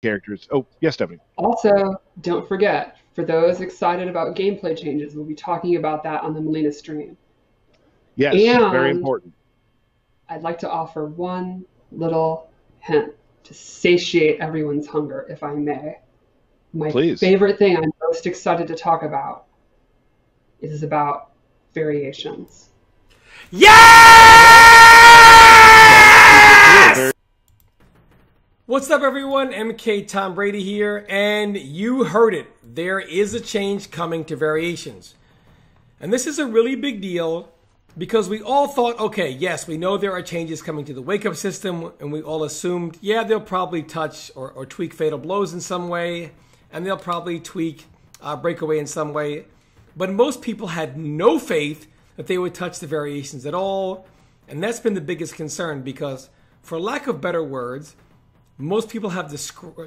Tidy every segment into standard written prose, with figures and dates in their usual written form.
characters. Oh, yes, Stephanie. Also, don't forget, for those excited about gameplay changes, we'll be talking about that on the Melina stream. Yes, very And important. I'd like to offer one little hint to satiate everyone's hunger, if I may. My Please. favorite thing I'm most excited to talk about is about variations. Yes! What's up, everyone? MK Tom Brady here, and you heard it. There is a change coming to variations. And this is a really big deal because we all thought, okay, yes, we know there are changes coming to the wake-up system, and we all assumed, yeah, they'll probably touch or tweak Fatal Blows in some way, and they'll probably tweak Breakaway in some way. But most people had no faith that they would touch the variations at all, and that's been the biggest concern because, for lack of better words, most people have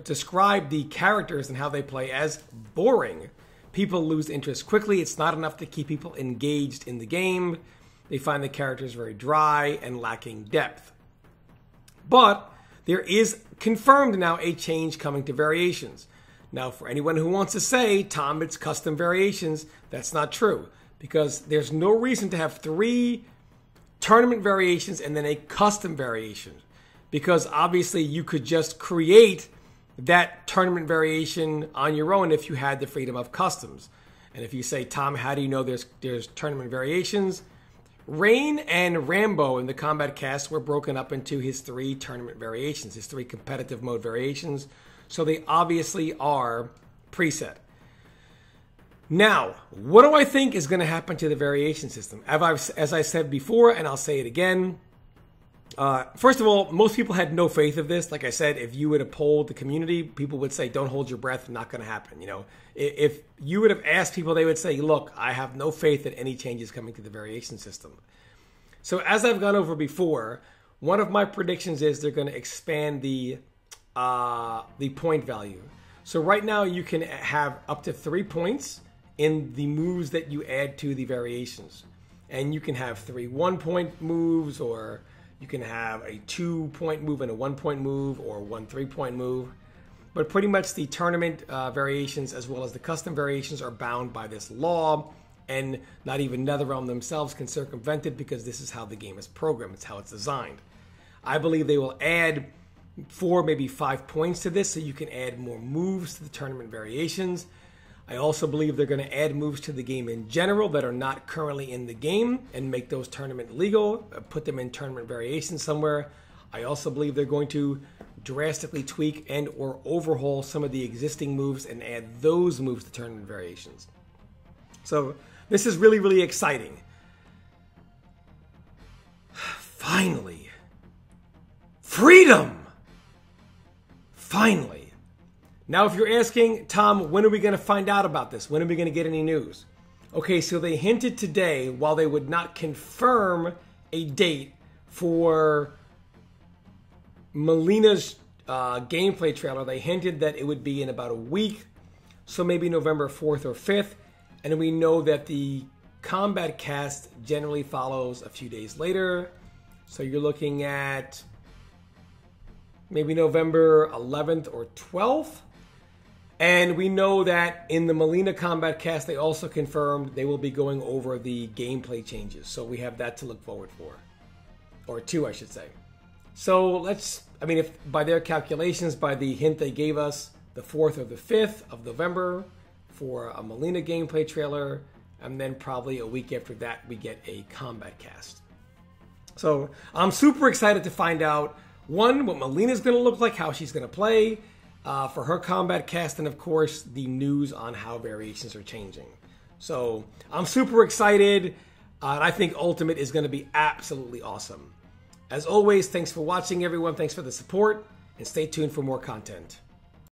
described the characters and how they play as boring. People lose interest quickly. It's not enough to keep people engaged in the game. They find the characters very dry and lacking depth. But there is confirmed now a change coming to variations. Now, for anyone who wants to say, Tom, it's custom variations, that's not true. Because there's no reason to have 3 tournament variations and then a custom variation. Because obviously you could just create that tournament variation on your own if you had the freedom of customs. And if you say, Tom, how do you know there's tournament variations? Rain and Rambo in the Combat Cast were broken up into his 3 tournament variations, his 3 competitive mode variations. So they obviously are preset. Now, what do I think is going to happen to the variation system? As I said before, and I'll say it again, first of all, most people had no faith of this. Like I said, if you would have polled the community, people would say, don't hold your breath, not going to happen. You know, if you would have asked people, they would say, look, I have no faith that any changes coming to the variation system. So as I've gone over before, one of my predictions is they're going to expand the point value. So right now you can have up to 3 points in the moves that you add to the variations. And you can have 3 1-point moves, or you can have a 2-point move and a 1-point move, or 1 3-point move. But pretty much the tournament variations as well as the custom variations are bound by this law, and not even NetherRealm themselves can circumvent it because this is how the game is programmed. It's how it's designed. I believe they will add 4, maybe 5 points to this so you can add more moves to the tournament variations. I also believe they're going to add moves to the game in general that are not currently in the game and make those tournament legal, put them in tournament variations somewhere. I also believe they're going to drastically tweak and or overhaul some of the existing moves and add those moves to tournament variations. So this is really, really exciting. Finally. Freedom! Finally. Now, if you're asking, Tom, when are we going to find out about this? When are we going to get any news? Okay, so they hinted today, while they would not confirm a date for Melina's gameplay trailer, they hinted that it would be in about a week, so maybe November 4th or 5th. And we know that the Combat Cast generally follows a few days later. So you're looking at maybe November 11th or 12th. And we know that in the Melina Combat Cast, they also confirmed they will be going over the gameplay changes. So we have that to look forward for. Or to, I should say. So if by their calculations, by the hint they gave us, the 4th or the 5th of November for a Melina gameplay trailer. And then probably a week after that, we get a Combat Cast. So I'm super excited to find out, one, what Melina's going to look like, how she's going to play for her Combat Cast, and of course, the news on how variations are changing. So I'm super excited, and I think Ultimate is going to be absolutely awesome. As always, thanks for watching, everyone. Thanks for the support, and stay tuned for more content.